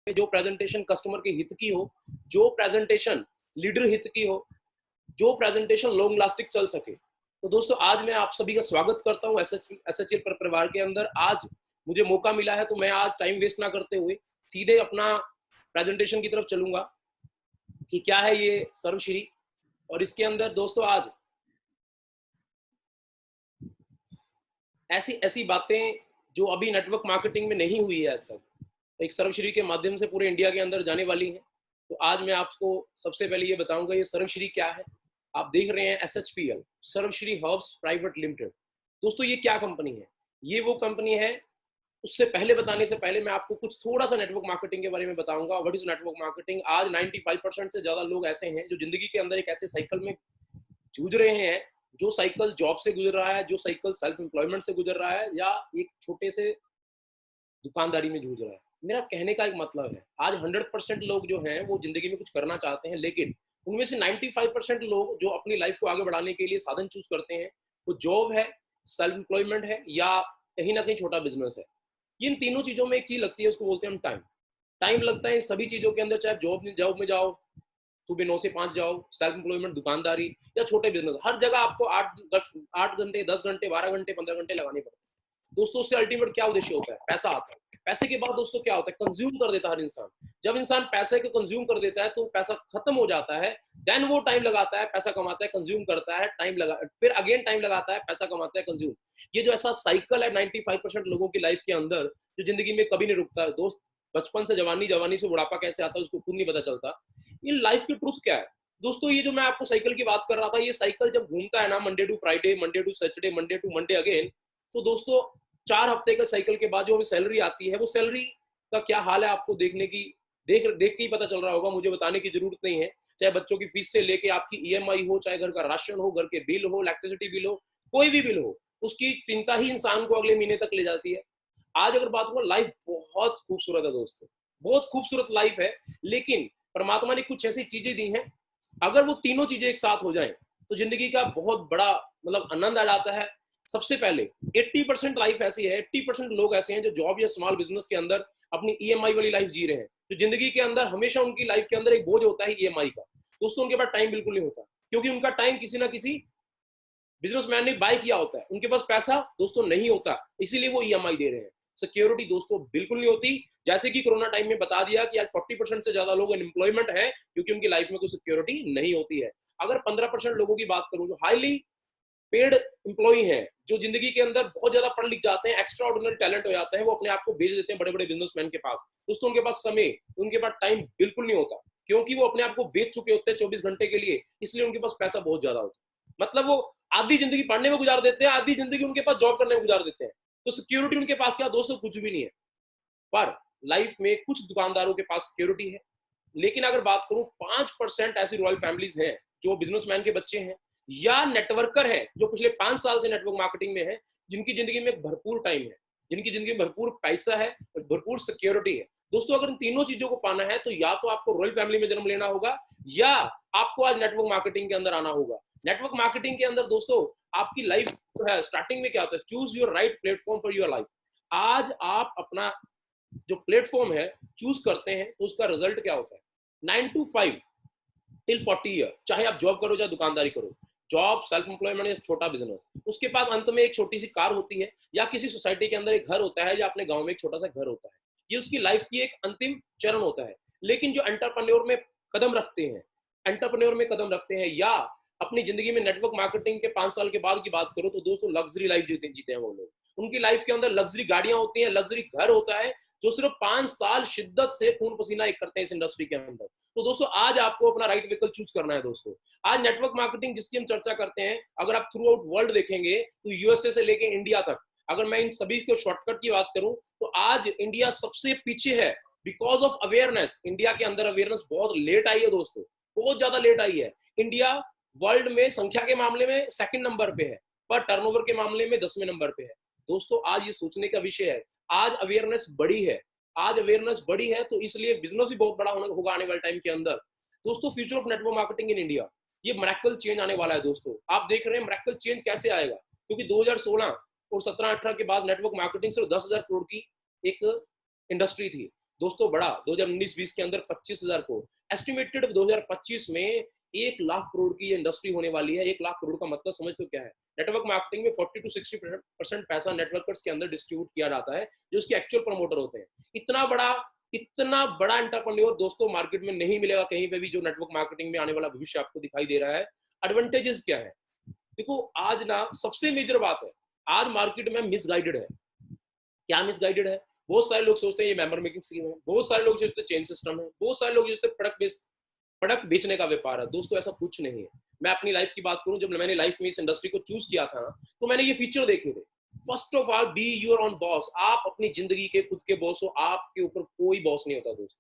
जो presentation customer के हित की हो, जो प्रेजेंटेशन लीडर हित की हो, जो प्रेजेंटेशन लॉन्ग लास्टिंग चल सके। तो दोस्तों आज मैं आप सभी का स्वागत करता हूं एसएचएल परिवार के अंदर। आज मुझे मौका मिला है तो मैं आज टाइम वेस्ट ना करते हुए सीधे अपना प्रेजेंटेशन की तरफ चलूंगा कि क्या है ये सर्वश्री। और इसके अंदर दोस्तों आज ऐसी ऐसी बातें जो अभी नेटवर्क मार्केटिंग में नहीं हुई है आज तक, एक सर्वश्री के माध्यम से पूरे इंडिया के अंदर जाने वाली है। तो आज मैं आपको सबसे पहले ये बताऊंगा ये सर्वश्री क्या है। आप देख रहे हैं SHPL, सर्वश्री हर्ब्स प्राइवेट लिमिटेड। दोस्तों ये क्या कंपनी है? ये वो कंपनी है। उससे पहले बताने से पहले मैं आपको कुछ थोड़ा सा नेटवर्क मार्केटिंग के बारे में बताऊंगा। What is network marketing? आज 95% से ज्यादा लोग ऐसे हैं जो जिंदगी के अंदर एक ऐसे साइकिल में जूझ रहे हैं, जो साइकिल जॉब से गुजर रहा है, जो साइकिल सेल्फ एम्प्लॉयमेंट से गुजर रहा है, या एक छोटे से दुकानदारी में जूझ रहा है। मेरा कहने का एक मतलब है, आज 100% लोग जो हैं वो जिंदगी में कुछ करना चाहते हैं, लेकिन उनमें से 95% लोग जो अपनी लाइफ को आगे बढ़ाने के लिए साधन चूज करते हैं, वो जॉब है, सेल्फ एम्प्लॉयमेंट है, या कहीं ना कहीं छोटा बिजनेस है। इन तीनों चीजों में एक चीज लगती है, उसको बोलते हैं हम टाइम। टाइम लगता है इन सभी चीजों के अंदर, चाहे जॉब में जाओ, सुबह 9 से 5 जाओ, सेल्फ एम्प्लॉयमेंट, दुकानदारी या छोटे बिजनेस, हर जगह आपको 8 घंटे, 10 घंटे, 12 घंटे, 15 घंटे लगाने पड़ते हैं। दोस्तों उससे अल्टीमेट क्या उद्देश्य होता है? पैसा आता है। पैसे के बाद दोस्तों क्या होता है? कंज्यूम कर देता है हर इंसान। जब इंसान पैसे को कंज्यूम कर देता है तो पैसा खत्म हो जाता है। देन वो टाइम लगाता है, पैसा कमाता है, कंज्यूम करता है, टाइम लगा, फिर अगेन टाइम लगाता है, पैसा कमाता है, कंज्यूम। ये जो ऐसा साइकिल है 95% लोगों की लाइफ के अंदर, जो जिंदगी में कभी नहीं रुकता है दोस्त। बचपन से जवानी, जवानी से बुढ़ापा कैसे आता है उसको खुद नहीं पता चलता। इन लाइफ की ट्रुथ क्या है दोस्तों? ये जो मैं आपको साइकिल की बात कर रहा था, ये साइकिल जब घूमता है ना, Monday to Friday, Monday to Saturday, Monday to Monday again, तो दोस्तों 4 हफ्ते का साइकिल के बाद जो हमें सैलरी आती है, वो सैलरी का क्या हाल है आपको देखने की, देख के ही पता चल रहा होगा, मुझे बताने की जरूरत नहीं है। चाहे बच्चों की फीस से लेके आपकी EMI हो, चाहे घर का राशन हो, घर के बिल हो, इलेक्ट्रिसिटी बिल हो, कोई भी बिल हो, उसकी चिंता ही इंसान को अगले महीने तक ले जाती है। आज अगर बात करूं, लाइफ बहुत खूबसूरत है दोस्तों, बहुत खूबसूरत लाइफ है। लेकिन परमात्मा ने कुछ ऐसी चीजें दी हैं, अगर वो तीनों चीजें एक साथ हो जाएं तो जिंदगी का बहुत बड़ा मतलब आनंद आ जाता है। सबसे पहले 80% लाइफ ऐसी है, 80% लोग ऐसे हैं जो जॉब या स्मॉल बिजनेस के अंदर अपनी EMI वाली लाइफ जी रहे हैं, जो जिंदगी के अंदर हमेशा उनकी लाइफ के अंदर एक बोझ होता है EMI का। दोस्तों उनके पास टाइम बिल्कुल नहीं होता, क्योंकि उनका टाइम किसी ना किसी बिजनेसमैन ने बाय किया होता है। उनके पास पैसा दोस्तों नहीं होता, इसीलिए वो EMI दे रहे हैं। सिक्योरिटी दोस्तों बिल्कुल नहीं होती। जैसे कि कोरोना टाइम में बता दिया कि आज 40% से ज्यादा लोग अनएम्प्लॉयमेंट है, क्योंकि उनकी लाइफ में कोई सिक्योरिटी नहीं होती है। अगर 15% लोगों की बात करूं जो हाईली पेड एम्प्लॉय हैं, जो जिंदगी के अंदर बहुत ज्यादा पढ़ लिख जाते हैं, एक्स्ट्रा ऑर्डिनरी टैलेंट हो जाते हैं, वो अपने आप को भेज देते हैं बड़े बड़े बिजनेसमैन के पास। दोस्तों उनके पास समय, उनके पास टाइम बिल्कुल नहीं होता, क्योंकि वो अपने आप को बेच चुके होते हैं 24 घंटे के लिए, इसलिए उनके पास पैसा बहुत ज्यादा होता है। मतलब वो आधी जिंदगी पढ़ने में गुजार देते हैं, आधी जिंदगी उनके पास जॉब करने में गुजार देते हैं। तो सिक्योरिटी उनके पास क्या दोस्तों? कुछ भी नहीं है। पर लाइफ में कुछ दुकानदारों के पास सिक्योरिटी है। लेकिन अगर बात करूं, 5% ऐसी रॉयल फैमिलीज हैं जो बिजनेसमैन के बच्चे हैं या नेटवर्कर हैं, जो पिछले 5 साल से नेटवर्क मार्केटिंग में है, जिनकी जिंदगी में भरपूर टाइम है, जिनकी जिंदगी में भरपूर पैसा है और भरपूर सिक्योरिटी है। दोस्तों अगर इन तीनों चीजों को पाना है तो या तो आपको रॉयल फैमिली में जन्म लेना होगा, या आपको आज नेटवर्क मार्केटिंग के अंदर आना होगा। नेटवर्क मार्केटिंग के अंदर दोस्तों आपकी लाइफ जो है, स्टार्टिंग में क्या होता है? Choose your right platform for your life. आज आप अपना जो प्लेटफॉर्म है चूज करते हैं तो उसका रिजल्ट क्या होता है? 9 to 5 टिल 40 ईयर, चाहे आप जॉब करो चाहे दुकानदारी करो, जॉब, सेल्फ एम्प्लॉयमेंट या छोटा बिजनेस, उसके पास अंत में एक छोटी सी कार होती है, या किसी सोसाइटी के अंदर एक घर होता है, या अपने गांव में एक छोटा सा घर होता है। ये उसकी लाइफ की एक अंतिम चरण होता है। लेकिन जो एंटरप्रेन्योर में कदम रखते हैं, एंटरप्रेन्योर में कदम रखते हैं, या अपनी जिंदगी में नेटवर्क मार्केटिंग के 5 साल के बाद की बात करो, तो दोस्तों लग्जरी लाइफ जीते हैं वो लोग। उनकी लाइफ के अंदर लग्जरी गाड़ियां होती हैं, लग्जरी घर होता है, जो सिर्फ 5 साल शिद्दत से खून पसीना एक करते हैं इस इंडस्ट्री के अंदर। तो दोस्तों आज आपको अपना राइट व्हीकल चूज करना है दोस्तों। आज नेटवर्क मार्केटिंग जिसकी हम चर्चा करते हैं, अगर आप थ्रू आउट वर्ल्ड देखेंगे तो USA से लेके इंडिया तक, अगर मैं इन सभी के शॉर्टकट की बात करूं तो आज इंडिया सबसे पीछे है, बिकॉज ऑफ अवेयरनेस। इंडिया के अंदर अवेयरनेस बहुत लेट आई है दोस्तों, बहुत ज्यादा लेट आई है। इंडिया वर्ल्ड में संख्या के मामले में सेकंड नंबर पे है, पर टर्नओवर के मामले में 10वें नंबर पे है। दोस्तों आज ये सोचने का विषय है। आज अवेयरनेस बढ़ी है, आज अवेयरनेस बढ़ी है, तो इसलिए बिजनेस भी बहुत बड़ा होगा आने वाले टाइम के अंदर। दोस्तों future of network marketing in India, ये मिरेकल चेंज आने वाला है दोस्तों। आप देख रहे हैं मिरेकल चेंज कैसे आएगा, क्योंकि 2016 और 17-18 के बाद नेटवर्क मार्केटिंग सिर्फ 10,000 करोड़ की एक इंडस्ट्री थी। दोस्तों बढ़ा 2019-20 के अंदर 25,000 करोड़। एस्टिमेटेड 2025 में 1 लाख करोड़ की ये इंडस्ट्री होने वाली है। 1 लाख करोड़ का मतलब समझ तो क्या है? नेटवर्क मार्केटिंग में 40 टू 60% पैसा नेटवर्कर्स के अंदर डिस्ट्रीब्यूट किया जाता है, जो उसके एक्चुअल प्रमोटर होते हैं। इतना बड़ा एंटरप्रेन्योर दोस्तों मार्केट में नहीं मिलेगा कहीं पे भी, जो नेटवर्क मार्केटिंग में आने वाला भविष्य आपको दिखाई दे रहा है। एडवांटेजेस क्या है? देखो आज ना सबसे मेजर बात है, आज मार्केट में मिसगाइडेड है। क्या मिसगाइडेड है? बहुत सारे लोग सोचते हैं ये मेंबर मेकिंग स्कीम है, बहुत सारे लोग सोचते हैं चेन सिस्टम है, बहुत सारे लोग सोचते हैं प्रोडक्ट बेचने का व्यापार है। दोस्तों ऐसा कुछ नहीं है। मैं अपनी लाइफ की बात करूं, जब मैंने लाइफ में इस इंडस्ट्री को चूज किया था तो मैंने ये फीचर देखे थे। First of all, be your own boss. आप अपनी जिंदगी के खुद के बॉस हो, आपके ऊपर कोई बॉस नहीं होता दोस्त।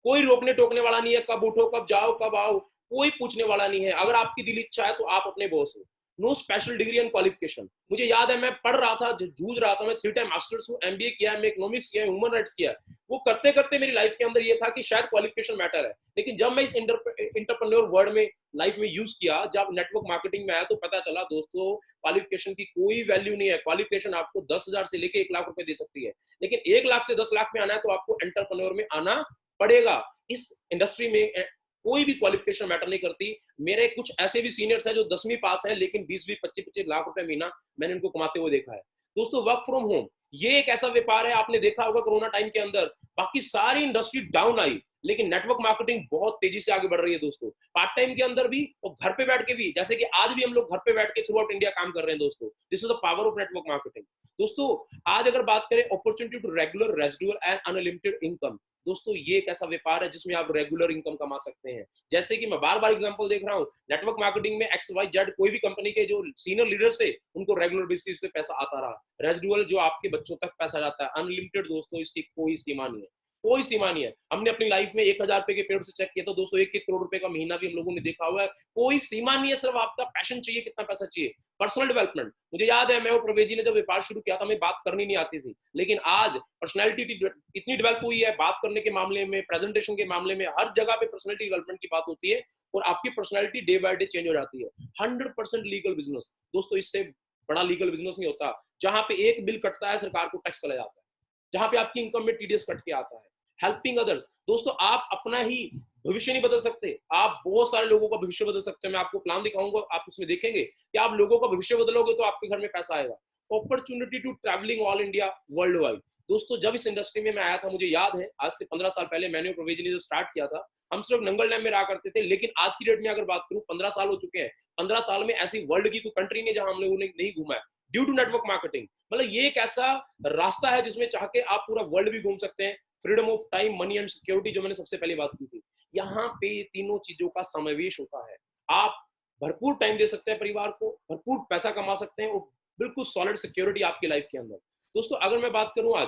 कोई रोकने टोकने वाला नहीं है, कब उठो कब जाओ कब आओ, कोई पूछने वाला नहीं है। अगर आपकी दिल इच्छा है तो आप अपने बॉस हो। No special degree and qualification. मुझे याद है मैं पढ़ रहा था, जूझ रहा था, मैं 3 टाइम मास्टर्स हूँ, एमबीए किया है, मैं इकोनॉमिक्स किया है, ह्यूमन राइट्स किया है। वो करते करते मेरी लाइफ के अंदर ये था कि शायद क्वालिफिकेशन मैटर है, लेकिन जब मैं इस इंटरप्रेन्योर वर्ड में लाइफ में यूज किया, जब नेटवर्क मार्केटिंग में आया, तो पता चला दोस्तों क्वालिफिकेशन की कोई वैल्यू नहीं है। क्वालिफिकेशन आपको 10,000 से लेके 1 लाख रुपए दे सकती है, लेकिन 1 लाख से 10 लाख में आना है तो आपको एंटरप्रेन्योर में आना पड़ेगा। इस इंडस्ट्री में कोई भी क्वालिफिकेशन मैटर नहीं करती। मेरे कुछ ऐसे भी सीनियर्स हैं जो 10वीं पास हैं, लेकिन 20-20, 25-25 लाख रुपए महीना मैंने उनको कमाते हुए देखा है। दोस्तों वर्क फ्रॉम होम ये एक ऐसा व्यापार है, आपने देखा होगा कोरोना टाइम के अंदर बाकी सारी इंडस्ट्री डाउन आई, लेकिन नेटवर्क मार्केटिंग बहुत तेजी से आगे बढ़ रही है दोस्तों। पार्ट टाइम के अंदर भी और घर पे बैठ के भी, जैसे कि आज भी हम लोग घर पे बैठ के थ्रू आउट इंडिया काम कर रहे हैं दोस्तों। This is the power of network marketing. दोस्तों आज अगर बात करें opportunity to regular, residual and unlimited income, दोस्तों ये एक ऐसा व्यापार है जिसमें आप रेगुलर इनकम कमा सकते हैं। जैसे कि मैं बार बार एग्जांपल देख रहा हूं, नेटवर्क मार्केटिंग में XYZ कोई भी कंपनी के जो सीनियर लीडर्स है, उनको रेगुलर बेसिस पे पैसा आता रहा। रेजिडुअल जो आपके बच्चों तक पैसा जाता है। अनलिमिटेड दोस्तों इसकी कोई सीमा नहीं है, कोई सीमा नहीं है। हमने अपनी लाइफ में 1,000 रुपए के पेड़ से चेक किया तो दोस्तों 1-1 करोड़ रुपए का महीना भी हम लोगों ने देखा हुआ है। कोई सीमा नहीं है, सिर्फ आपका पैशन चाहिए, कितना पैसा चाहिए। पर्सनल डेवलपमेंट, मुझे याद है मैं और प्रवेश जी ने जब व्यापार शुरू किया था, हमें बात करनी नहीं आती थी, लेकिन आज पर्सनैलिटी इतनी डेवलप हुई है, बात करने के मामले में, प्रेजेंटेशन के मामले में, हर जगह पे पर्सनैलिटी डेवलपमेंट की बात होती है और आपकी personality day by day change हो जाती है। 100% लीगल बिजनेस दोस्तों, इससे बड़ा लीगल बिजनेस नहीं होता। जहां पे एक बिल कटता है सरकार को टैक्स चला जाता है, जहां पे आपकी इनकम में टीडीएस कट के आता है। हेल्पिंग अदर्स, दोस्तों आप अपना ही भविष्य नहीं बदल सकते, आप बहुत सारे लोगों का भविष्य बदल सकते हैं। मैं आपको प्लान दिखाऊंगा, आप उसमें देखेंगे कि आप लोगों का भविष्य बदलोगे तो आपके घर में पैसा आएगा। Opportunity to travelling all India, worldwide. दोस्तों जब इस इंडस्ट्री में मैं आया था, मुझे याद है आज से 15 साल पहले मैंने प्रवेश ने जब स्टार्ट किया था, हम सिर्फ नंगल डैम में रहा करते थे, लेकिन आज की डेट में अगर बात करूं 15 साल हो चुके हैं। 15 साल में ऐसी वर्ल्ड की कोई कंट्री नहीं जहां हम लोगों ने नहीं घूमा है, ड्यू टू नेटवर्क मार्केटिंग। मतलब ये एक ऐसा रास्ता है जिसमें चाह के आप पूरा वर्ल्ड भी घूम सकते हैं। Freedom of time, money and security, जो मैंने सबसे पहले बात की थी, यहाँ पे तीनों चीजों का समावेश होता है। आप भरपूर टाइम दे सकते हैं परिवार को, भरपूर पैसा कमा सकते हैं और बिल्कुल सॉलिड सिक्योरिटी आपकी लाइफ के अंदर। दोस्तों अगर मैं बात करूं आज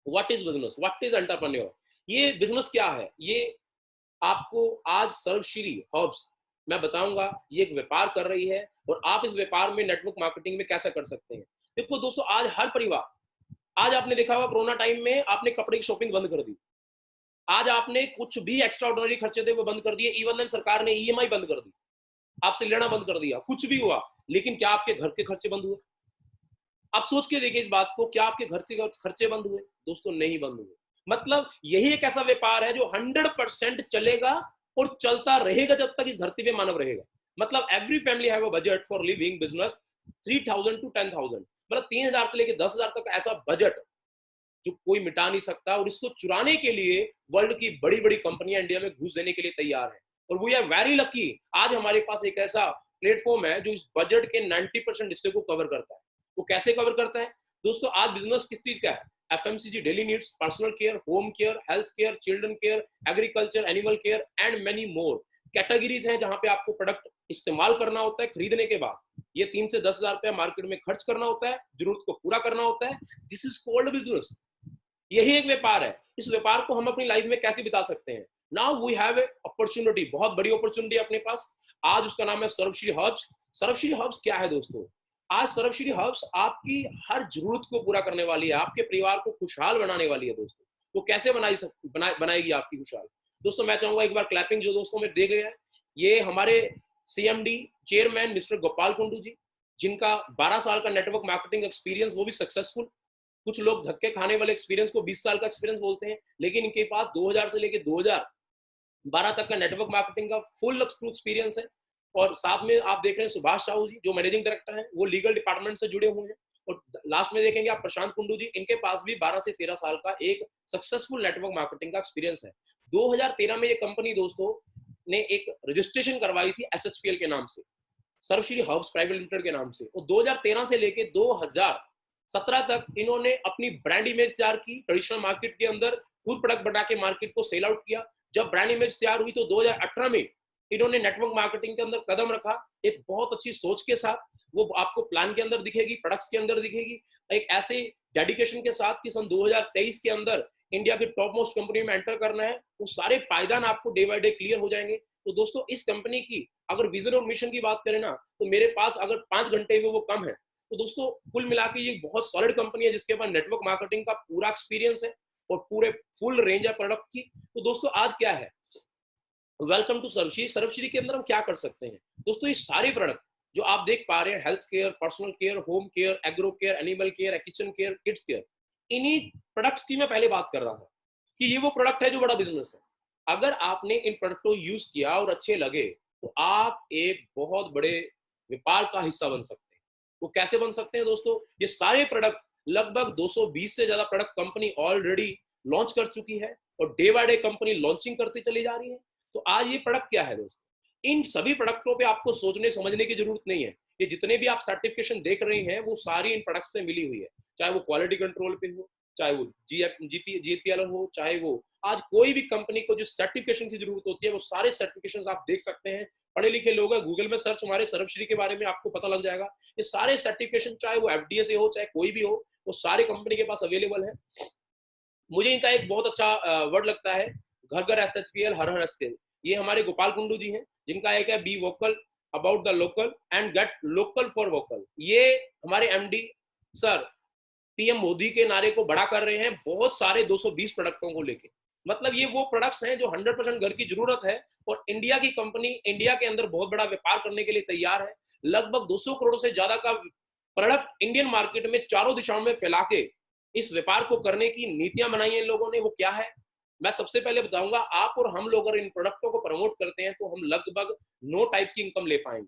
what is business, what is entrepreneur, ये बिजनेस क्या है, ये आपको आज सर्वश्री हर्ब्स मैं बताऊंगा। ये एक व्यापार कर रही है और आप इस व्यापार में नेटवर्क मार्केटिंग में कैसे कर सकते हैं। देखो दोस्तों आज हर परिवार, आज आपने देखा होगा कोरोना टाइम में आपने कपड़े की शॉपिंग बंद कर दी, आज आपने कुछ भी एक्स्ट्रा ऑर्डिनरी खर्चे थे वो बंद कर दिए, इवन सरकार ने ईएमआई बंद कर दी, आपसे लेना बंद कर दिया, कुछ भी हुआ, लेकिन क्या आपके घर के खर्चे बंद हुए? आप सोच के देखिए इस बात को, क्या आपके घर से खर्चे बंद हुए? दोस्तों नहीं बंद हुए। मतलब यही एक ऐसा व्यापार है जो 100% चलेगा और चलता रहेगा जब तक इस धरती पे मानव रहेगा। मतलब every family have a budget for living business 3,000 to 10,000, मतलब 3,000 से लेकर 10,000 तक ऐसा बजट जो कोई मिटा नहीं सकता, और इसको चुराने के लिए वर्ल्ड की बड़ी बड़ी कंपनियां इंडिया में घुस देने के लिए तैयार है। और वी आर वेरी लकी, आज हमारे पास एक ऐसा प्लेटफॉर्म है जो इस बजट के 90% हिस्से को कवर करता है। वो कैसे कवर करता है दोस्तों? आज बिजनेस किस चीज का है? FMCG, daily needs, personal care, home care, health care, children care, agriculture, animal care and many more categories हैं जहां पे आपको प्रोडक्ट इस्तेमाल करना होता है। खरीदने के बाद ये 3 से 10,000 रुपया मार्केट में खर्च करना होता है, जरूरत को पूरा करना होता है। This is called business. यही एक व्यापार है। इस व्यापार को हम अपनी लाइफ में कैसे बिता सकते हैं? Now we have a opportunity, बहुत बड़ी अपॉर्चुनिटी अपने पास। आज उसका नाम है सर्वश्री हर्ब्स। सर्वश्री हर्ब्स क्या है दोस्तों? आज सर्वश्री हर्ब्स आपकी हर जरूरत को पूरा करने वाली है, आपके परिवार को खुशहाल बनाने वाली है दोस्तों। वो कैसे बनाएगी आपकी खुशहाल? दोस्तों मैं चाहूंगा एक बार क्लैपिंग जो दोस्तों में दे गए हैं, ये हमारे CMD chairman mister Gopal Kundu ji, जिनका 12 साल का नेटवर्क मार्केटिंग एक्सपीरियंस, वो भी सक्सेसफुल। कुछ लोग धक्के खाने वाले एक्सपीरियंस को 20 साल का एक्सपीरियंस बोलते हैं, लेकिन इनके पास 2000 से लेके 2012 तक का नेटवर्क मार्केटिंग का फुल एक्सपीरियंस है। और साथ में आप देख रहे हैं सुभाष साहू जी जो मैनेजिंग डायरेक्टर हैं, वो लीगल डिपार्टमेंट से जुड़े हुए हैं। और लास्ट में देखेंगे आप प्रशांत कुंडू जी, इनके पास भी 12 से 13 साल का एक सक्सेसफुल नेटवर्क मार्केटिंग का एक्सपीरियंस है। 2013 में ये कंपनी दोस्तों ने एक रजिस्ट्रेशन करवाई थी एसएचपीएल के नाम से, सर्वश्री हब्स प्राइवेट लिमिटेड के नाम से। और 2013 से लेके 2017 तक इन्होंने अपनी ब्रांड इमेज तैयार की, ट्रेडिशनल मार्केट के अंदर खुद प्रोडक्ट बना के मार्केट को सेल आउट किया। जब ब्रांड इमेज तैयार हुई तो 2018 में इन्होंने नेटवर्क मार्केटिंग के अंदर कदम रखा, एक बहुत अच्छी सोच के साथ। वो आपको प्लान के अंदर दिखेगी, प्रोडक्ट्स के अंदर दिखेगी, एक ऐसे डेडिकेशन के साथ कि सन 2023 के अंदर इंडिया की टॉप मोस्ट कंपनी में एंटर करना है। वो सारे पायदान आपको डे बाय डे क्लियर हो जाएंगे। तो दोस्तों इस कंपनी की अगर विजन और मिशन की बात करें ना, तो मेरे पास अगर 5 घंटे में वो कम है। तो दोस्तों कुल मिला के ये बहुत सॉलिड कंपनी है जिसके पास नेटवर्क मार्केटिंग का पूरा एक्सपीरियंस है और पूरे फुल रेंज है प्रोडक्ट की। तो दोस्तों आज क्या है, वेलकम टू सर्वश्री। सर्वश्री के अंदर हम क्या कर सकते हैं दोस्तों, ये सारे प्रोडक्ट जो आप देख पा रहे हैं, health care, personal care, home care, agro care, animal care, kitchen care, kids care, इन्हीं प्रोडक्ट्स की मैं पहले बात कर रहा था कि ये वो प्रोडक्ट है जो बड़ा बिजनेस है। अगर आपने इन प्रोडक्ट को यूज किया और अच्छे लगे तो आप एक बहुत बड़े व्यापार का हिस्सा बन सकते हैं। वो कैसे बन सकते हैं दोस्तों, ये सारे प्रोडक्ट लगभग 220 से ज्यादा प्रोडक्ट कंपनी ऑलरेडी लॉन्च कर चुकी है और day by day company launching करती चली जा रही है। तो आज ये प्रोडक्ट क्या है दोस्तों, इन सभी प्रोडक्टों पे आपको सोचने समझने की जरूरत नहीं है। ये जितने भी आप सर्टिफिकेशन देख रहे हैं वो सारी इन प्रोडक्ट्स पे मिली हुई है, चाहे वो क्वालिटी कंट्रोल पे हो, चाहे वो जीपीएल हो, चाहे वो आज कोई भी कंपनी को जो सर्टिफिकेशन की जरूरत होती है वो सारे सर्टिफिकेशन आप देख सकते हैं। पढ़े लिखे लोग हैं, गूगल में सर्च हमारे सर्वश्री के बारे में आपको पता लग जाएगा। ये सारे सर्टिफिकेशन चाहे वो एफडीए से हो चाहे कोई भी हो, वो सारे कंपनी के पास अवेलेबल है। मुझे इनका एक बहुत अच्छा वर्ड लगता है, घर घर एसएचपीएल, हर हर एसपीएल। ये हमारे गोपाल कुंडू जी हैं जिनका एक है be vocal about the local and get local for vocal. ये हमारे एमडी सर पीएम मोदी के नारे को बड़ा कर रहे हैं बहुत सारे 220 प्रोडक्टों को लेके। मतलब ये वो प्रोडक्ट्स हैं जो 100% घर की जरूरत है और इंडिया की कंपनी इंडिया के अंदर बहुत बड़ा व्यापार करने के लिए तैयार है। लगभग 200 करोड़ से ज्यादा का प्रोडक्ट इंडियन मार्केट में चारों दिशाओं में फैला के इस व्यापार को करने की नीतियां बनाई हैं इन लोगों ने। वो क्या है मैं सबसे पहले बताऊंगा। आप और हम लोग अगर इन प्रोडक्टों को प्रमोट करते हैं तो हम लगभग 9 टाइप की इनकम ले पाएंगे।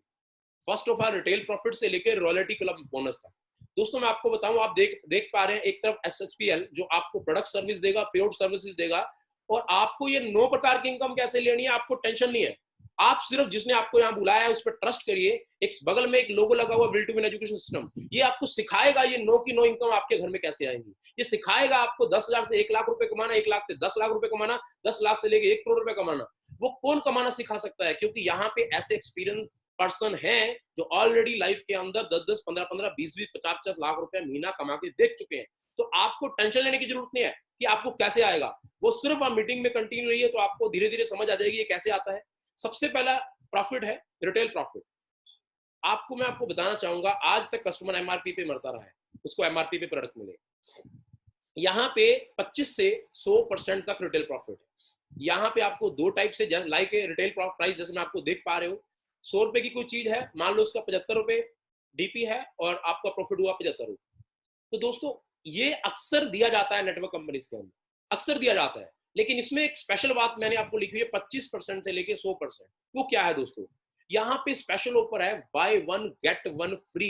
First of all retail profit से लेकर रॉयल्टी क्लब बोनस तक। दोस्तों मैं आपको बताऊं, आप देख पा रहे हैं एक तरफ एसएचपीएल जो आपको प्रोडक्ट सर्विस देगा, पेड सर्विसेज देगा, और आपको ये 9 प्रकार की इनकम कैसे लेनी है आपको टेंशन नहीं है। आप सिर्फ जिसने आपको यहाँ बुलाया है उस पर ट्रस्ट करिए। एक बगल में एक लोगो लगा हुआ will to win education system, ये आपको सिखाएगा ये 9 की 9 इनकम आपके घर में कैसे आएंगी। ये सिखाएगा आपको 10,000 से 1 लाख रुपए कमाना, 1 लाख से 10 लाख रुपए कमाना, 10 लाख से लेके 1 करोड़ रुपए कमाना। वो कौन कमाना सिखा सकता है, क्योंकि यहाँ पे ऐसे एक्सपीरियंस पर्सन हैं जो ऑलरेडी लाइफ के अंदर 10-10, 15-15, 20-20, 50-50 लाख रुपए महीना कमा के देख चुके हैं। तो आपको टेंशन लेने की जरूरत नहीं है कि आपको कैसे आएगा। वो सिर्फ आप मीटिंग में कंटिन्यू रहिए तो आपको धीरे धीरे समझ आ जाएगी ये कैसे आता है। सबसे पहला प्रॉफिट है रिटेल प्रॉफिट। मैं आपको बताना चाहूंगा, आज तक कस्टमर एमआरपी पे मरता रहा है, उसको एमआरपी पे प्रोडक्ट मिले। यहाँ पे 25 से 100% तक रिटेल प्रॉफिट है। यहाँ पे आपको 2 टाइप से लाइक रिटेल प्राइस, जैसे मैं आपको देख पा रहे हो, 100 रुपए की कोई चीज है, मान लो उसका 75 रुपए डीपी है और आपका प्रॉफिट हुआ 75 रुपए। तो दोस्तों ये अक्सर दिया जाता है नेटवर्क कंपनीज के अंदर, अक्सर दिया जाता है। लेकिन इसमें एक स्पेशल बात मैंने आपको लिखी है 25% से लेके 100%। वो क्या है दोस्तों, यहाँ पे स्पेशल ऑफर है बाय 1 गेट 1 फ्री।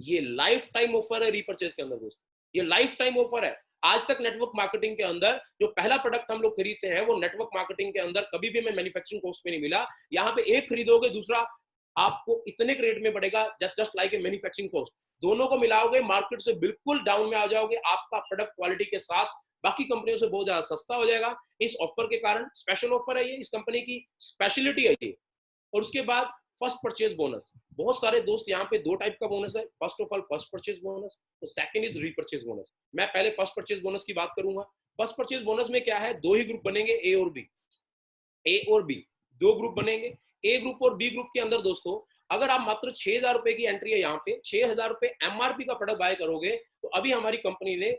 ये लाइफ टाइम ऑफर है रीपर्चेज के अंदर दोस्तों, ये लाइफ टाइम ऑफर है। आज तक नेटवर्क मार्केटिंग के अंदर जो पहला प्रोडक्ट हम लोग खरीदते हैं वो नेटवर्क मार्केटिंग के अंदर कभी भी हमें मैन्युफैक्चरिंग कॉस्ट पे नहीं मिला। यहाँ पे एक खरीदोगे दूसरा आपको इतने के रेट में पड़ेगा, just like a manufacturing cost. दोनों को मिलाओगे मार्केट से बिल्कुल डाउन में आ जाओगे, आपका प्रोडक्ट क्वालिटी के साथ बाकी कंपनियों से बहुत ज्यादा सस्ता हो जाएगा इस ऑफर के कारण। स्पेशल ऑफर है ये, इस कंपनी की स्पेशलिटी है ये। और उसके बाद फर्स्ट परचेज बोनस। बहुत सारे दोस्त यहाँ पे 2 टाइप का बोनस है, first of all first purchase bonus और सेकंड इज रीपरचेज बोनस। मैं पहले फर्स्ट परचेज बोनस की बात करूंगा। फर्स्ट परचेज बोनस में क्या है, 2 ही ग्रुप बनेंगे, ए और बी। ए और बी 2 ग्रुप बनेंगे। ए ग्रुप और बी ग्रुप के अंदर दोस्तों अगर आप मात्र 6,000 रुपए की एंट्री है, यहाँ पे 6,000 रुपए एमआरपी का प्रोडक्ट बाय करोगे तो अभी हमारी कंपनी ने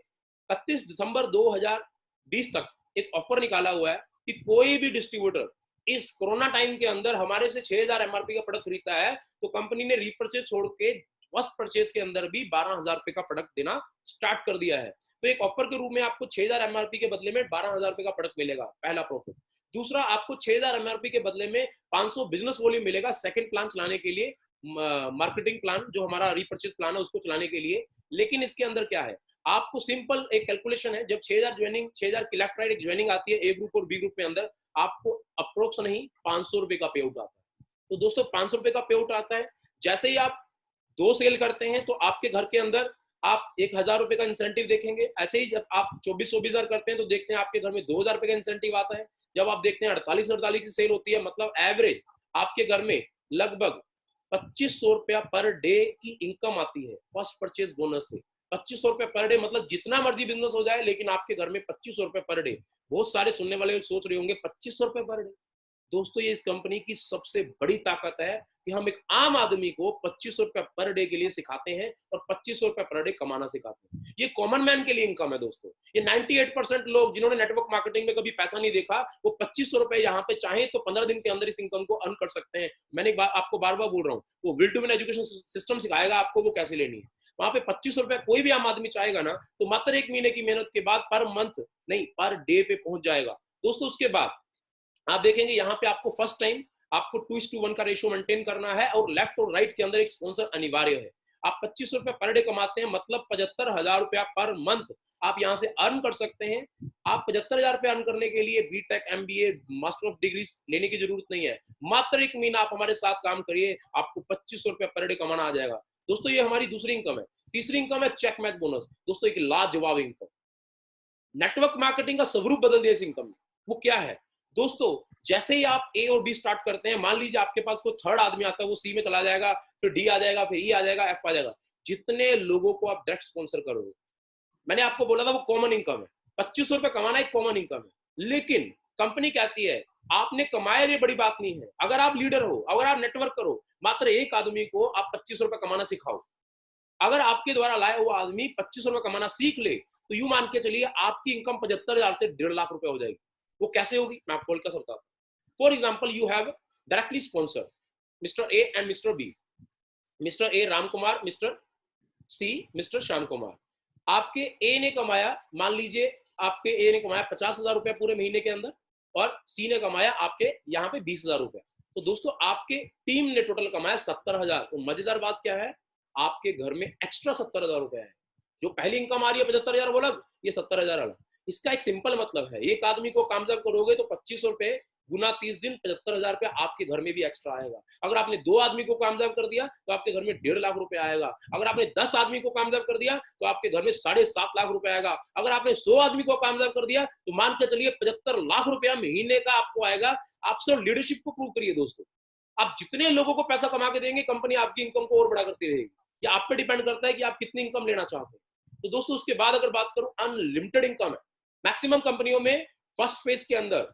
31 दिसंबर 2020 तक एक ऑफर निकाला हुआ है कि कोई भी डिस्ट्रीब्यूटर इस कोरोना टाइम के अंदर हमारे से 6,000 एमआरपी का प्रोडक्ट खरीदता है तो कंपनी ने रीपर्चेज छोड़ के फर्स्ट परचेज के अंदर भी 12,000 रुपए का प्रोडक्ट देना स्टार्ट कर दिया है। तो एक ऑफर के रूप में आपको 6,000 एमआरपी के बदले में 12,000 रुपए का प्रोडक्ट मिलेगा, पहला प्रॉफिट। दूसरा, आपको 6,000 एमआरपी के बदले में 500 बिजनेस वॉल्यूम मिलेगा सेकंड प्लान चलाने के लिए, मार्केटिंग प्लान जो हमारा रीपर्चेज प्लान है उसको चलाने के लिए। लेकिन इसके अंदर क्या है, आपको सिंपल एक कैलकुलेशन है, जब 6,000 ज्वाइनिंग, 6,000 की लेफ्ट राइट एक ज्वाइनिंग आती है ए ग्रुप और बी ग्रुप में अंदर, आपको अप्रोक्स नहीं 500 रुपए का पे आउट आता है। तो दोस्तों 500 रुपए का पे आउट आता है। जैसे ही आप 2 सेल करते हैं तो आपके घर के अंदर आप 1,000 रुपए का इंसेंटिव देखेंगे। ऐसे ही जब आप 24-24 हजार करते हैं तो देखते हैं आपके घर में 2,000 रुपए का इंसेंटिव आता है। जब आप देखते हैं 48-48 की सेल होती है, मतलब एवरेज आपके घर में लगभग 2,500 रुपया पर डे की इनकम आती है फर्स्ट परचेज बोनस से। 2,500 रुपए पर डे, मतलब जितना मर्जी बिजनेस हो जाए लेकिन आपके घर में 2,500 रुपए पर डे। बहुत सारे सुनने वाले सोच रहे होंगे 2,500 रुपए पर डे। दोस्तों ये इस कंपनी की सबसे बड़ी ताकत है कि हम एक आम आदमी को 2,500 रुपए पर डे के लिए सिखाते हैं और 2,500 रुपए पर डे कमाना सिखाते हैं। ये कॉमन मैन के लिए इनकम है दोस्तों। ये 98% लोग जिन्होंने नेटवर्क मार्केटिंग में कभी पैसा नहीं देखा, वो 2,500 रुपए यहाँ पे चाहे तो 15 दिन के अंदर इस इनकम को अर्न कर सकते हैं। मैंने आपको बार बार बोल रहा हूँ, वो will to win education system सिखाएगा आपको वो कैसे लेनी है। वहां पे 2,500 रुपए कोई भी आम आदमी चाहेगा ना तो मात्र 1 महीने की मेहनत के बाद पर मंथ नहीं पर डे पे पहुंच जाएगा दोस्तों। उसके बाद आप देखेंगे यहाँ पे आपको फर्स्ट टाइम आपको 2:1 का रेशियो मेंटेन करना है और लेफ्ट और राइट के अंदर एक स्पॉन्सर अनिवार्य है। आप 2,500 रुपए पर डे कमाते हैं, मतलब 75,000 रुपया पर मंथ आप यहाँ से अर्न कर सकते हैं। आप 75,000 रुपए अर्न करने के लिए BTech, MBA, master of degree लेने की जरूरत नहीं है। मात्र 1 महीना आप हमारे साथ काम करिए, आपको 2,500 रुपए पर डे कमाना आ जाएगा। दोस्तों ये हमारी दूसरी इनकम है। तीसरी इनकम है चेक मैच बोनस। दोस्तों एक लाजवाब इनकम, नेटवर्क मार्केटिंग का स्वरूप बदल दिया इस इनकम ने। वो क्या है दोस्तों, जैसे ही आप ए और बी स्टार्ट करते हैं, मान लीजिए आपके पास कोई थर्ड आदमी आता है, वो सी में चला जाएगा, फिर डी आ जाएगा, फिर ई आ जाएगा, एफ आ जाएगा। जितने लोगों को आप डायरेक्ट स्पॉन्सर करोगे, मैंने आपको बोला था वो कॉमन इनकम है। 2,500 रुपए कमाना एक कॉमन इनकम है। लेकिन कंपनी कहती है आपने कमाया, ये बड़ी बात नहीं है। अगर आप लीडर हो, अगर आप नेटवर्क करो, मात्र एक आदमी को आप 2,500 रुपए कमाना सिखाओ। अगर आपके द्वारा लाया हुआ आदमी 2,500 रुपए कमाना सीख ले तो यूं मान के चलिए आपकी इनकम 75,000 से 1.5 लाख रुपए हो जाएगी। वो कैसे होगी मैं आपको बोलकर बताता हूं। For example, you have directly sponsor mister A and mister B. Mister A Ram Kumar, mister C mister Shyam Kumar. आपके ए ने कमाया, मान लीजिए आपके ए ने कमाया 50,000 रुपया पूरे महीने के अंदर, और सी ने कमाया आपके यहाँ पे 20,000 रुपया। तो दोस्तों आपके टीम ने टोटल कमाया 70,000। तो मजेदार बात क्या है, आपके घर में एक्स्ट्रा 70,000 रुपया है। जो पहली इनकम आ रही है 75,000 वो अलग, ये 70,000 अलग। इसका एक सिंपल मतलब है, एक आदमी को कामयाब करोगे तो 2,500 रुपए गुना 30 दिन 75,000 रुपया आपके घर में भी एक्स्ट्रा आएगा। अगर आपने 2 आदमी को कामयाब कर दिया तो आपके घर में 1.5 लाख रुपए आएगा। अगर आपने 10 आदमी को कामयाब कर दिया तो आपके घर में 7.5 लाख रुपए आएगा। अगर आपने 100 आदमी को कामयाब कर दिया तो मान के चलिए 75 लाख रुपया महीने का आपको आएगा। आप सिर्फ लीडरशिप को प्रूव करिए दोस्तों। आप जितने लोगों को पैसा कमा के देंगे, कंपनी आपकी इनकम को और बड़ा करती रहेगी। ये आप पे डिपेंड करता है कि आप कितनी इनकम लेना चाहते हैं। तो दोस्तों उसके बाद अगर बात करूं, अनलिमिटेड इनकम है। मैक्सिमम कंपनियों में फर्स्ट फेज के अंदर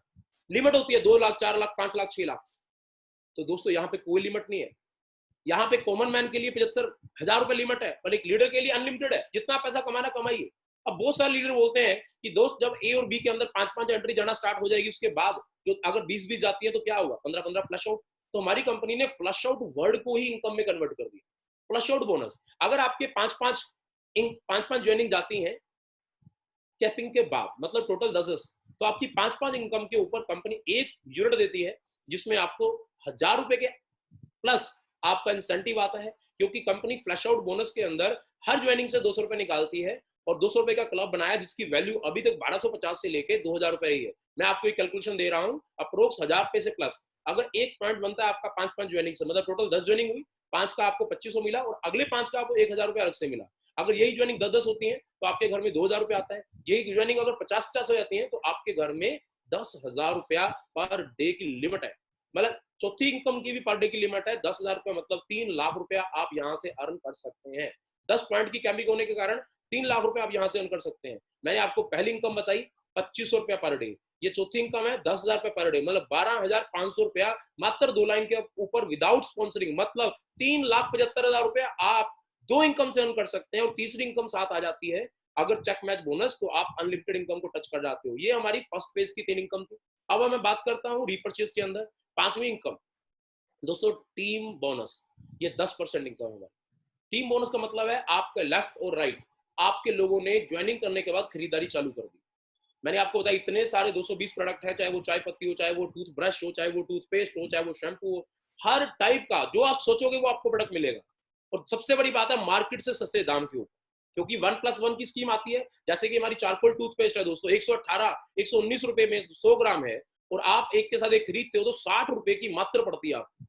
लिमिट होती है 2 लाख, 4 लाख, 5 लाख, 6 लाख। तो दोस्तों यहाँ पे कोई लिमिट नहीं है। यहाँ पे कॉमन मैन के लिए 75,000 रुपए लिमिट है, पर एक लीडर के लिए अनलिमिटेड है। जितना पैसा कमाना कमाइए। अब बहुत सारे लीडर बोलते हैं कि दोस्त जब ए और बी के अंदर 5-5 एंट्री जाना स्टार्ट हो जाएगी, उसके बाद जो अगर 20-20 जाती है तो क्या होगा, 15-15 फ्लश आउट। तो हमारी कंपनी ने फ्लश आउट वर्ड को ही इनकम में कन्वर्ट कर दिया। फ्लश आउट बोनस, अगर आपके 5-5 ज्वाइनिंग जाती हैं कैपिंग के बाद, मतलब टोटल 10-10, तो आपकी 5-5 इनकम के ऊपर कंपनी एक यूनिट देती है जिसमें आपको 1,000 रुपए के प्लस आपका इंसेंटिव आता है। क्योंकि कंपनी फ्लैश आउट बोनस के अंदर हर ज्वाइनिंग से 200 रुपए निकालती है, और 200 रुपए का क्लब बनाया जिसकी वैल्यू अभी तक 1,250 से लेके 2,000 रुपए ही है। मैं आपको एक कैलकुलेशन दे रहा हूँ, अप्रोक्स 1,000 रुपए से प्लस। अगर एक पॉइंट बनता है आपका 5-5 ज्वाइनिंग से, मतलब टोटल 10 ज्वाइनिंग हुई, 5 का आपको 2,500 मिला और अगले 5 का आपको 1,000 रुपए अलग से मिला। अगर यही ज्वाइनिंग 10-10 होती है तो आपके घर में 2,000 रुपए आता है। यही ज्वाइनिंग अगर 50-50 हो जाती है तो आपके घर में 10,000 रुपया पर डे की लिमिट है। मतलब चौथी इनकम की भी पर डे की लिमिट है 10,000 रुपया, मतलब 3 लाख रुपया आप यहाँ से अर्न कर सकते हैं। 10 पॉइंट की कैम्बिंग होने के कारण 3 लाख रुपया आप यहाँ से अर्न कर सकते हैं। मैंने आपको पहली इनकम बताई 2,500 रुपया पर डे, ये चौथी इनकम है 10,000 रुपया पर डे, मतलब 12,500 रुपया मात्र 2 लाइन के ऊपर विदाउट स्पॉन्सरिंग, मतलब 3,75,000 रुपया आप 2 इनकम से अर्न कर सकते हैं। और तीसरी इनकम साथ आ जाती है अगर चेक मैच बोनस, तो आप अनलिमिटेड इनकम को टच कर जाते हो। ये हमारी फर्स्ट फेज की 3 इनकम थी। अब मैं बात करता हूँ रीपर्चेज के अंदर 5वीं इनकम, दोस्तों टीम बोनस। ये 10% इनकम है। टीम बोनस का मतलब है आपके लेफ्ट और राइट आपके लोगों ने ज्वाइनिंग करने के बाद खरीदारी चालू कर दी। मैंने आपको बताया इतने सारे 220 प्रोडक्ट है, चाहे वो चाय पत्ती हो, चाहे वो टूथब्रश हो, चाहे वो टूथपेस्ट हो, चाहे वो शैम्पू हो, हर टाइप का जो आप सोचोगे वो आपको प्रोडक्ट मिलेगा। और सबसे बड़ी बात है मार्केट से सस्ते दाम क्यों, क्योंकि 1+1 की स्कीम आती है। जैसे कि हमारी चारकोल टूथपेस्ट है दोस्तों, 119 रुपए में 100 ग्राम है, और आप एक के साथ एक खरीदते हो तो 60 रुपए की मात्र पड़ती है आपको।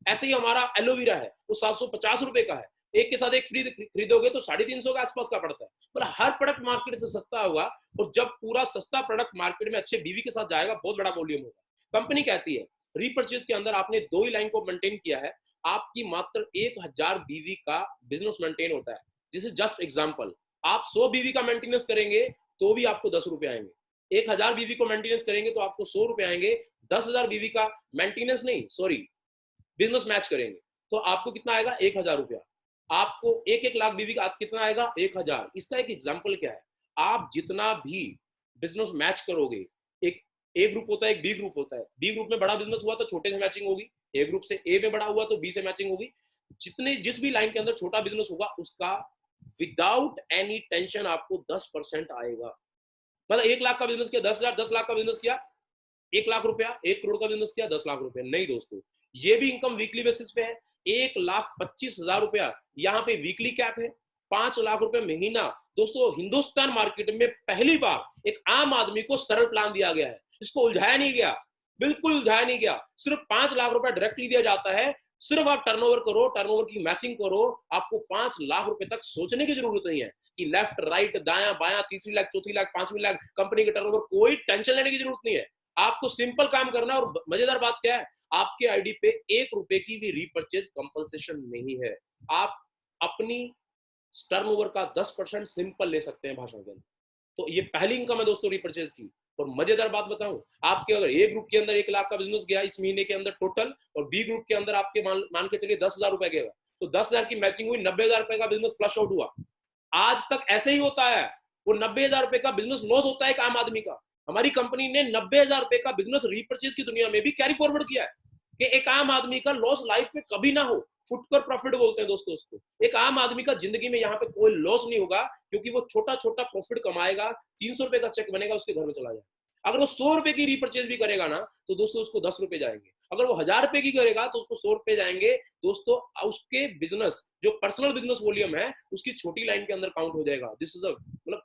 ऐसे ही हमारा एलोवेरा है, वो 750 रुपए का है, एक के साथ एक फ्री खरीदोगे तो 350 के आसपास का पड़ता है। मतलब हर प्रोडक्ट मार्केट से सस्ता होगा, और जब पूरा सस्ता प्रोडक्ट मार्केट में अच्छे बीवी के साथ जाएगा, बहुत बड़ा वॉल्यूम होगा। कंपनी कहती है रीपर्चेज के अंदर आपने 2 ही लाइन को मेंटेन किया है, आपकी मात्र 1000 बीवी का बिजनेस मेंटेन होता है। This is just example. आप 100 बीवी का मेंटेनेंस करेंगे तो भी आपको 10 रुपए आएंगे, 1000 बीवी को मेंटेनेंस करेंगे तो आपको 100 रुपए आएंगे। 10,000 बीवी का मेंटेनेंस नहीं, सॉरी, बिजनेस मैच करेंगे तो आपको कितना आएगा, 1000 रुपया। आपको 1 लाख बीवी का कितना आएगा, 1000। इसका एक एग्जाम्पल क्या है, आप जितना भी बिजनेस मैच करोगे, एक ए ग्रुप होता है, एक बी ग्रुप होता है, बी ग्रुप में बड़ा बिजनेस हुआ तो छोटे से मैचिंग होगी, ए ग्रुप से ए में बड़ा हुआ तो बी से मैचिंग होगी। जिस भी लाइन के अंदर छोटा बिजनेस होगा उसका विदाउट एनी टेंशन आपको 10% आएगा। मतलब 1 लाख का बिजनेस किया, 10,000, 10 लाख का बिजनेस किया, 1 लाख रुपया, 1 करोड़ का बिजनेस किया, 10 लाख रुपए। नहीं दोस्तों, ये भी इनकम वीकली बेसिस पे है। 1,25,000 रुपया यहाँ पे वीकली कैप है, 5 लाख रुपए महीना। दोस्तों हिंदुस्तान मार्केट में पहली बार एक आम आदमी को सरल प्लान दिया गया है, इसको उलझाया नहीं गया, बिल्कुल उलझाया नहीं गया। सिर्फ 5 लाख रुपया डायरेक्टली दिया जाता है। सिर्फ आप टर्नओवर करो, टर्नओवर की मैचिंग करो, आपको 5 लाख रुपए तक सोचने की जरूरत नहीं है कि लेफ्ट राइट दाया बाया, तीसरी लाख, चौथी लाख, पांचवी लाख कंपनी के टर्नओवर, कोई टेंशन लेने की जरूरत नहीं है। आपको सिंपल काम करना है। और मजेदार बात क्या है, आपके आईडी पे 1 रुपए की भी रीपर्चेज कंपलसेशन नहीं है। आप अपनी टर्नओवर का 10% सिंपल ले सकते हैं भाषण के अंदर। तो ये पहली इनकम है दोस्तों रीपर्चेज की। और मजेदार बात बताऊं, आपके अगर ए ग्रुप के अंदर 1 लाख का बिजनेस गया इस महीने के अंदर टोटल, और बी ग्रुप के अंदर आपके मान के चलिए 10,000 रुपए गएगा, तो 10,000 की मैचिंग हुई, 90,000 रुपए का बिजनेस फ्लश आउट हुआ। आज तक ऐसे ही होता है। वो 90,000 रुपए का बिजनेस लॉस होता है एक आम आदमी का। हमारी कंपनी ने 90,000 रुपए का बिजनेस रीपर्चेज की दुनिया में भी कैरी फॉरवर्ड किया है कि एक आम आदमी का लॉस लाइफ में कभी ना हो। फुटकर प्रॉफिट बोलते हैं दोस्तों उसको। एक आम आदमी का जिंदगी में यहाँ पे कोई लॉस नहीं होगा, क्योंकि वो छोटा छोटा प्रॉफिट कमाएगा, 300 रुपए का चेक बनेगा, उसके घर में चला जाएगा। अगर वो 100 रुपए की रीपर्चेज भी करेगा ना, तो दोस्तों उसको 10 रुपए जाएंगे। अगर वो 1000 रुपए की करेगा तो उसको 100 रुपए जाएंगे। दोस्तों उसके बिजनेस जो पर्सनल बिजनेस वॉल्यूम है उसकी छोटी लाइन के अंदर काउंट हो जाएगा। दिस इज मतलब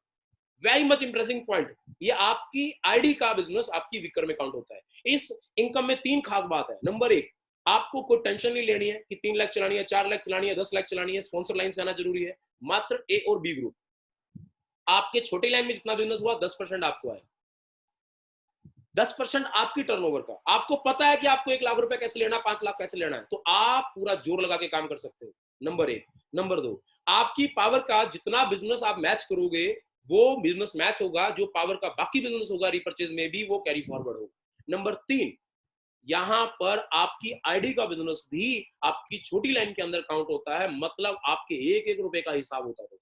वेरी मच इंप्रेसिंग पॉइंट। ये आपकी आईडी का बिजनेस आपकी विकर में काउंट होता है। इस इनकम में 3 खास बात है। नंबर 1, आपको कोई टेंशन नहीं लेनी है कि 3 लाख चलानी है, 4 लाख चलानी है, 10 लाख चलानी है। स्पॉन्सर लाइन से आना जरूरी है। मात्र ए और बी ग्रुप, आपके छोटी लाइन में जितना बिजनेस हुआ 10% आपको आए, 10% आपकी टर्नओवर का। आपको पता है कि आपको 1 लाख रुपए कैसे लेना, 5 लाख कैसे लेना है, तो आप पूरा जोर लगा के काम कर सकते हो। नंबर 1। नंबर 2, आपकी पावर का जितना बिजनेस आप मैच करोगे वो बिजनेस मैच होगा, जो पावर का बाकी बिजनेस होगा रिपर्चेज में भी वो कैरी फॉरवर्ड होगा। नंबर 3, यहां पर आपकी आईडी का बिजनेस भी आपकी छोटी लाइन के अंदर काउंट होता है, मतलब आपके 1-1 रुपए का हिसाब होता है।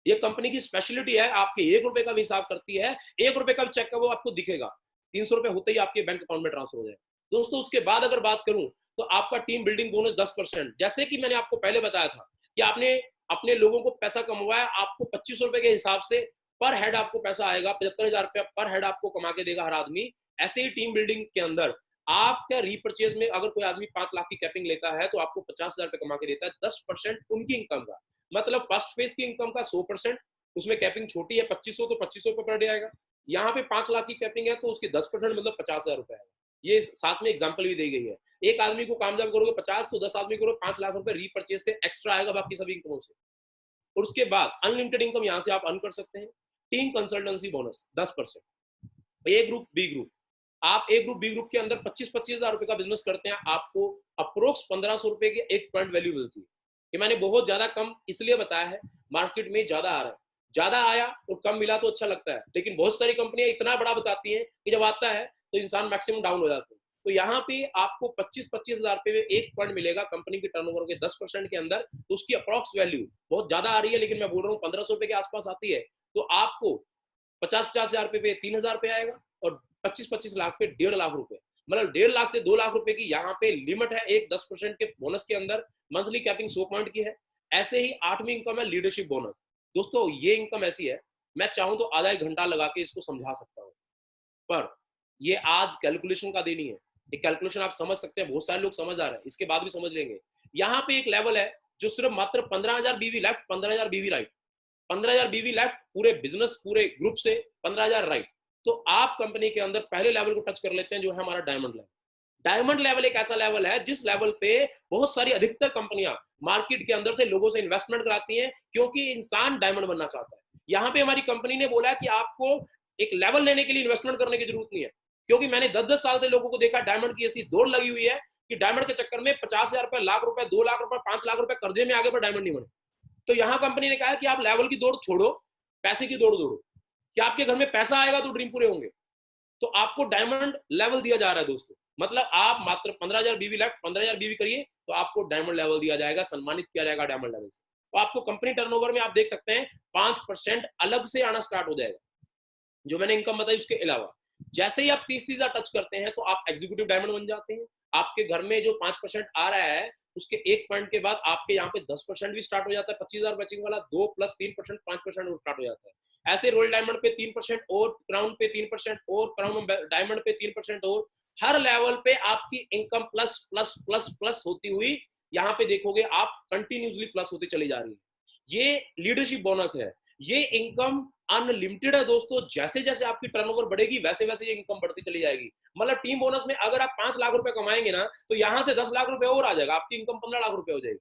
ये कंपनी की स्पेशलिटी है, आपके 1 रुपए का भी हिसाब करती है। 1 रुपए का भी चेक का वो आपको दिखेगा, 300 रुपए होते ही आपके बैंक अकाउंट में ट्रांसफर हो जाए। दोस्तों उसके बाद अगर बात करूं तो आपका टीम बिल्डिंग बोनस 10%। जैसे कि मैंने आपको पहले बताया था कि आपने अपने लोगों को पैसा कमवाया, आपको 2500 रुपए के हिसाब से पर हेड आपको पैसा आएगा, 75,000 रुपया पर हेड आपको कमा के देगा हर आदमी। ऐसे ही टीम बिल्डिंग के अंदर आपका रीपर्चेज में अगर कोई आदमी 5 लाख की कैपिंग लेता है तो आपको 50,000 रुपए कमा के देता है, 10% उनकी इनकम का। मतलब फर्स्ट फेज की इनकम का 100%, उसमें कैपिंग छोटी है 2500, तो 2500 पर डे आएगा। यहाँ पे 5 लाख की कैपिंग है तो उसके 10% मतलब 50,000 रुपए आएगा। ये साथ में एग्जांपल भी दी गई है। एक आदमी को कामयाब करोगे 50, तो 10 आदमी करो 5 लाख रुपए रीपर्चेज से एक्स्ट्रा आएगा बाकी सभी इनकमों से। और उसके बाद अनलिमिटेड इनकम यहाँ से आप अर्न कर सकते हैं। Team consultancy bonus 10%। ए ग्रुप बी ग्रुप, आप ए ग्रुप बी ग्रुप के अंदर 25-25 हजार रुपए का बिजनेस करते हैं, आपको अप्रोक्स 1500 रुपए की एक पॉइंट वैल्यू मिलती है। ये मैंने बहुत ज्यादा कम इसलिए बताया है, मार्केट में ज्यादा आ रहा है। ज्यादा आया और कम मिला तो अच्छा लगता है, लेकिन बहुत सारी कंपनियां इतना बड़ा बताती हैं कि जब आता है तो इंसान मैक्सिमम डाउन हो जाता है। तो यहाँ पे आपको 25-25 हजार रुपए में एक पॉइंट मिलेगा कंपनी की टर्नओवर के 10% के अंदर। तो उसकी अप्रोक्स वैल्यू बहुत ज्यादा आ रही है, लेकिन मैं बोल रहा हूँ 1500 रुपए के आसपास आती है। तो आपको 50-50 हजार रुपए पे 3,000 रुपए आएगा, और 25-25 लाख पे 1.5 लाख रुपए। मतलब 1.5 लाख से 2 लाख रुपए की यहाँ पे लिमिट है एक 10% के बोनस के अंदर। मंथली कैपिंग 100 पॉइंट की है। ऐसे ही 8वीं इनकम है लीडरशिप बोनस। दोस्तों ये इनकम ऐसी है, मैं चाहूं तो आधा एक घंटा लगा के इसको समझा सकता हूं, पर ये आज कैलकुलेशन का दिन ही है। एक कैलकुलेशन आप समझ सकते हैं, बहुत सारे लोग समझ आ रहे हैं, इसके बाद भी समझ लेंगे। यहाँ पे एक लेवल है जो सिर्फ मात्र 15,000 बीवी लेफ्ट, 15,000 बीवी राइट, 15,000 बीवी लेफ्ट पूरे बिजनेस पूरे ग्रुप से, 15,000 राइट। तो आप कंपनी के अंदर पहले लेवल को टच कर लेते हैं जो है हमारा डायमंड लेवल। डायमंड लेवल एक ऐसा लेवल है जिस लेवल पे बहुत सारी अधिकतर कंपनियां मार्केट के अंदर से लोगों से इन्वेस्टमेंट कराती हैं, क्योंकि इंसान डायमंड बनना चाहता है। यहाँ पे हमारी कंपनी ने बोला कि आपको एक लेवल लेने के लिए इन्वेस्टमेंट करने की जरूरत नहीं है, क्योंकि मैंने 10-10 साल से लोगों को देखा डायमंड की ऐसी दौड़ लगी हुई है कि डायमंड के चक्कर में 50,000 रुपए, लाख रुपए, 2 लाख रुपए, 5 लाख रुपए कर्जे में आगे पर डायमंड नहीं बने। तो यहाँ कंपनी ने कहा कि आप लेवल की दौड़ छोड़ो, पैसे की दौड़ दौड़ो, कि आपके घर में पैसा आएगा तो ड्रीम पूरे होंगे। तो आपको डायमंड लेवल दिया जा रहा है दोस्तों, मतलब आप मात्र 15,000 बीवी लेफ्ट, 15,000 बीवी करिए तो आपको डायमंड लेवल दिया जाएगा, सम्मानित किया जाएगा डायमंड लेवल से। तो आपको कंपनी टर्नओवर में आप देख सकते हैं 5% अलग से आना स्टार्ट हो जाएगा, जो मैंने इनकम बताई उसके अलावा। जैसे ही आप 30,000 टच करते हैं तो आप एग्जीक्यूटिव डायमंड बन जाते हैं। आपके घर में जो 5% आ रहा है उसके एक पॉइंट के बाद आपके यहाँ पे 10% भी स्टार्ट हो जाता है, 25,000 बचिंग वाला, 2 + 3% 5% और स्टार्ट हो जाता है। ऐसे रोल डायमंड पे 3% और, क्राउन पे 3% और, क्राउन डायमंड पे 3% और, हर लेवल पे आपकी income plus plus plus plus होती हुई यहाँ पे देखोगे आप कंटिन्यूसली प्लस होती चली जा रही है। ये लीडरशिप बोनस है। ये इनकम अनलिमिटेड है दोस्तों, जैसे जैसे आपकी टर्नओवर बढ़ेगी वैसे वैसे ये इनकम बढ़ती चली जाएगी। मतलब टीम बोनस में अगर आप 5 लाख रुपए कमाएंगे ना, तो यहां से 10 लाख रुपए और आ जाएगा, आपकी इनकम 15 लाख रुपए हो जाएगी।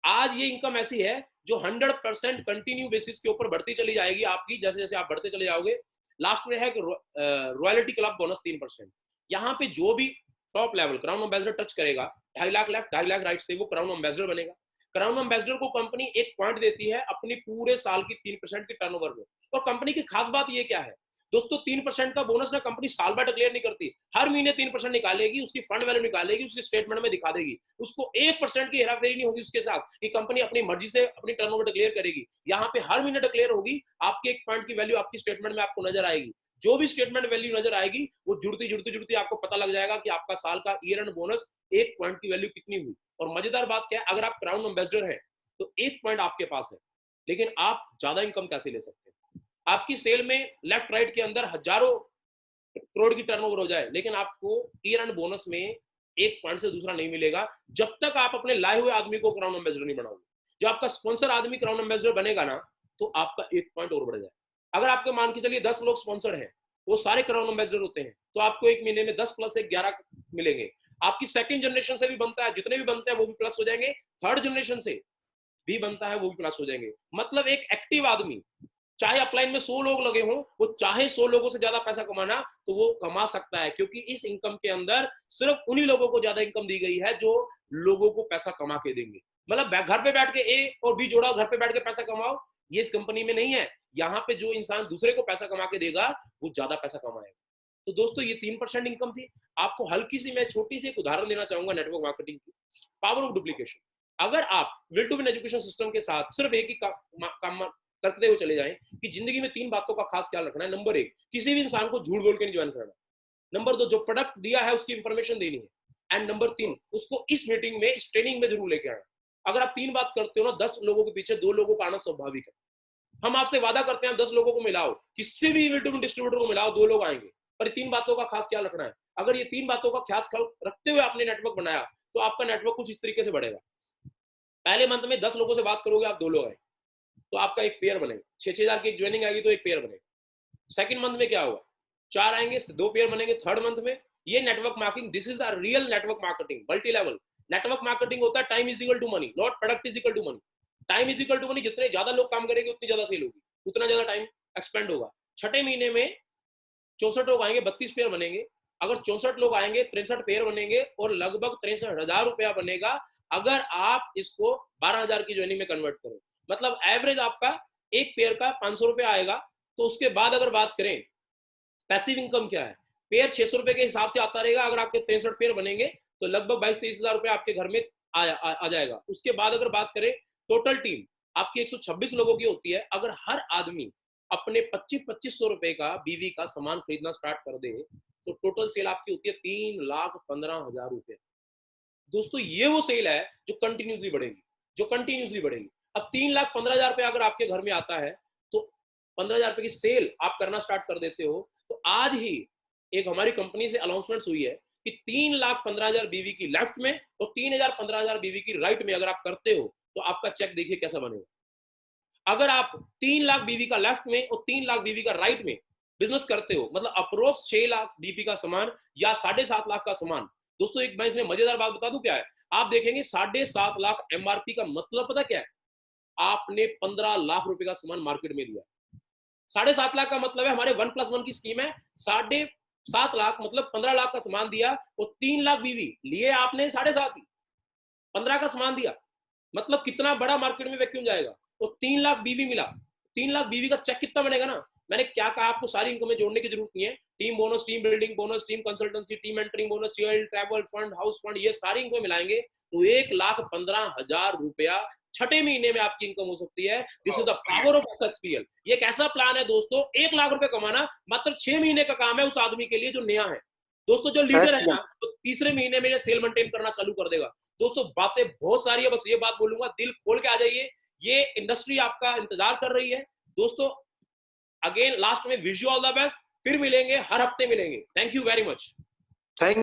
आज ये इनकम ऐसी है जो 100% कंटिन्यू बेसिस के ऊपर बढ़ती चली जाएगी आपकी, जैसे जैसे आप बढ़ते चले जाओगे। लास्ट में है रॉयल्टी क्लब बोनस 3%। यहाँ पे जो भी top level crown ambassador touch करेगा, 2.5 लाख लेफ्ट 2.5 लाख राइट से वो क्राउन एम्बेसडर बनेगा। क्राउन एम्बेसडर को कंपनी एक पॉइंट देती है अपनी पूरे साल की 3% की टर्नओवर में। और कंपनी की खास बात ये क्या है दोस्तों, 3% का बोनस ना कंपनी साल भर डिक्लेयर नहीं करती, हर महीने 3% निकालेगी, उसकी फंड वैल्यू निकालेगी, उसकी स्टेटमेंट में दिखा देगी। उसको 1% की हेराफेरी नहीं होगी उसके साथ कि कंपनी अपनी मर्जी से अपनी टर्नओवर डिक्लेयर करेगी। यहाँ पे हर महीने डिक्लेयर होगी, आपके एक पॉइंट की वैल्यू आपकी स्टेटमेंट में आपको नजर आएगी। जो भी स्टेटमेंट वैल्यू नजर आएगी वो जुड़ती जुड़ती जुड़ती आपको पता लग जाएगा कि आपका साल का ईयर एंड बोनस एक पॉइंट की वैल्यू कितनी हुई। और मजेदार बात क्या है, अगर आप क्राउन एम्बेसडर है तो एक पॉइंट आपके पास है, लेकिन आप ज्यादा इनकम कैसे ले सकते हैं? आपकी सेल में लेफ्ट राइट के अंदर हजारों करोड़ की टर्नओवर हो जाए, लेकिन आपको ईयर एंड बोनस में एक पॉइंट से दूसरा नहीं मिलेगा जब तक आप अपने लाए हुए आदमी को क्राउन एम्बेसडर नहीं बनाओगे। जो आपका स्पॉन्सर आदमी क्राउन एम्बेसडर बनेगा ना, तो आपका एक पॉइंट और बढ़ जाए। अगर आपके मान के चलिए 10 लोग स्पॉन्सर हैं, वो सारे क्राउन एम्बेसडर होते हैं, तो आपको एक महीने में 10 + 1 11 मिलेंगे। आपकी सेकंड जनरेशन से भी बनता है, जितने भी बनते हैं वो भी प्लस हो जाएंगे, थर्ड जनरेशन से भी बनता है वो भी प्लस हो जाएंगे। मतलब एक एक्टिव आदमी, चाहे अपलाइन में 100 लोग लगे हों, वो चाहे 100 लोगों से ज्यादा पैसा कमाना तो वो कमा सकता है, क्योंकि इस इनकम के अंदर सिर्फ उन्हीं लोगों को ज्यादा इनकम दी गई है जो लोगों को पैसा कमा के देंगे। मतलब घर पे बैठ के ए और बी जोड़ाओ, घर पे बैठ के पैसा कमाओ, ये इस कंपनी में नहीं है। यहाँ पे जो इंसान दूसरे को पैसा कमा के देगा वो ज्यादा पैसा कमाएगा। तो दोस्तों ये 3% इनकम थी। आपको हल्की सी मैं छोटी सी एक उदाहरण देना चाहूंगा नेटवर्क मार्केटिंग की, पावर ऑफ डुप्लीकेशन। अगर आप will to win education system के साथ सिर्फ एक ही काम करते हुए चले जाएं कि जिंदगी में 3 बातों का खास ख्याल रखना है। नंबर 1, किसी भी इंसान को झूठ बोल के नहीं ज्वाइन करना। नंबर 2, जो प्रोडक्ट दिया है उसकी इंफॉर्मेशन देनी है। एंड नंबर 3, उसको इस मीटिंग में इस ट्रेनिंग में जरूर लेके आना। अगर आप 3 बात करते हो ना, 10 लोगों के पीछे 2 लोगों का आना स्वाभाविक है। हम आपसे वादा करते हैं 10 लोगों को मिलाओ, किसी भी विल टू विन डिस्ट्रीब्यूटर को मिलाओ, 2 लोग आएंगे। पर 3 बातों का खास ख्याल रखना है। अगर ये 3 बातों का खास ख्याल रखते हुए आपने नेटवर्क बनाया तो आपका नेटवर्क कुछ इस तरीके से बढ़ेगा। पहले मंथ में 10 लोगों से बात करोगे, आप 2 लोग आए तो आपका एक पेयर बनेगा। 6,000 की ज्वाइनिंग आएगी तो एक पेयर बनेगा। सेकंड मंथ में क्या होगा, 4 आएंगे, 2 पेयर बनेंगे। थर्ड मंथ में ये network marketing, this is a real network marketing, multi level network marketing होता है। Time is equal to money, not product is equal to money. Time is equal to money, जितने ज्यादा लोग काम करेंगे उतनी ज्यादा सेल होगी, उतना ज्यादा टाइम एक्सपेंड होगा। छठे महीने में 64 लोग आएंगे, 32 पेयर बनेंगे। अगर 64 लोग आएंगे, 63 पेयर बनेंगे और लगभग 63,000 रुपया बनेगा अगर आप इसको 12,000 की ज्वाइनिंग में कन्वर्ट करें। मतलब एवरेज आपका एक पेयर का 500 रुपया आएगा। तो उसके बाद अगर बात करें पैसिव इनकम क्या है, पेयर 600 रुपए के हिसाब से आता रहेगा। अगर आपके 63 पेयर बनेंगे तो लगभग 22-23,000 रुपए आपके घर में आ जाएगा। उसके बाद अगर बात करें टोटल टीम आपकी 126 लोगों की होती है। अगर हर आदमी अपने 25-2500 रुपए का बीवी का सामान खरीदना स्टार्ट कर दे तो टोटल सेल आपकी होती है 3,15,000 रुपए। दोस्तों ये वो सेल है जो कंटिन्यूसली बढ़ेगी। जो कंटिन्यूसली बढ़ेगी। अब 3,15,000 रुपए अगर आपके घर में आता है तो 15,000 रुपए की सेल आप करना स्टार्ट कर देते हो। तो आज ही एक हमारी कंपनी से अनाउंसमेंट हुई है कि 3,15,000 बीवी की लेफ्ट में और 3,000-15,000 बीवी की राइट में अगर आप करते हो तो आपका चेक देखिए कैसा बनेगा। अगर आप 3 लाख बीवी का लेफ्ट में और 3 लाख बीवी का राइट में बिजनेस करते हो, मतलब अप्रोक्स 6 लाख बीपी का सामान या 7.5 लाख का सामान। दोस्तों एक मैं इसमें मजेदार बात बता दूं क्या है, आप देखेंगे 7.5 लाख एमआरपी का मतलब पता क्या है, आपने 15 लाख रुपए का सामान मार्केट में दिया। 7.5 लाख का मतलब है हमारे 1+1 की स्कीम है, 7.5 लाख मतलब 15 लाख का सामान दिया और 3 लाख बीवी लिए आपने 7.5 ही, 15 का सामान दिया, मतलब कितना बड़ा मार्केट में वैक्यूम जाएगा। तो 3 लाख बीवी मिला, 3 लाख बीवी का चेक कितना बनेगा ना। मैंने क्या कहा, आपको सारी इनकम में जोड़ने की जरूरत नहीं है। Team bonus, team building bonus, team consultancy, team entering bonus, child travel fund, house fund, ये सारी इनकम मिलाएंगे तो 1,15,000 रुपया छठे महीने में आपकी इनकम हो सकती है। This is the power of SHPL. ये एक ऐसा प्लान है दोस्तों, 1 लाख रुपए कमाना मात्र 6 महीने का काम है उस आदमी के लिए जो नया है। दोस्तों जो लीडर है ना, तो तीसरे महीने में सेल मेंटेन करना चालू कर देगा। दोस्तों बातें बहुत सारी है, बस ये बात बोलूंगा, दिल खोल के आ जाइए, ये इंडस्ट्री आपका इंतजार कर रही है। दोस्तों अगेन लास्ट में wish you all the best, फिर मिलेंगे, हर हफ्ते मिलेंगे। Thank you very much. Thank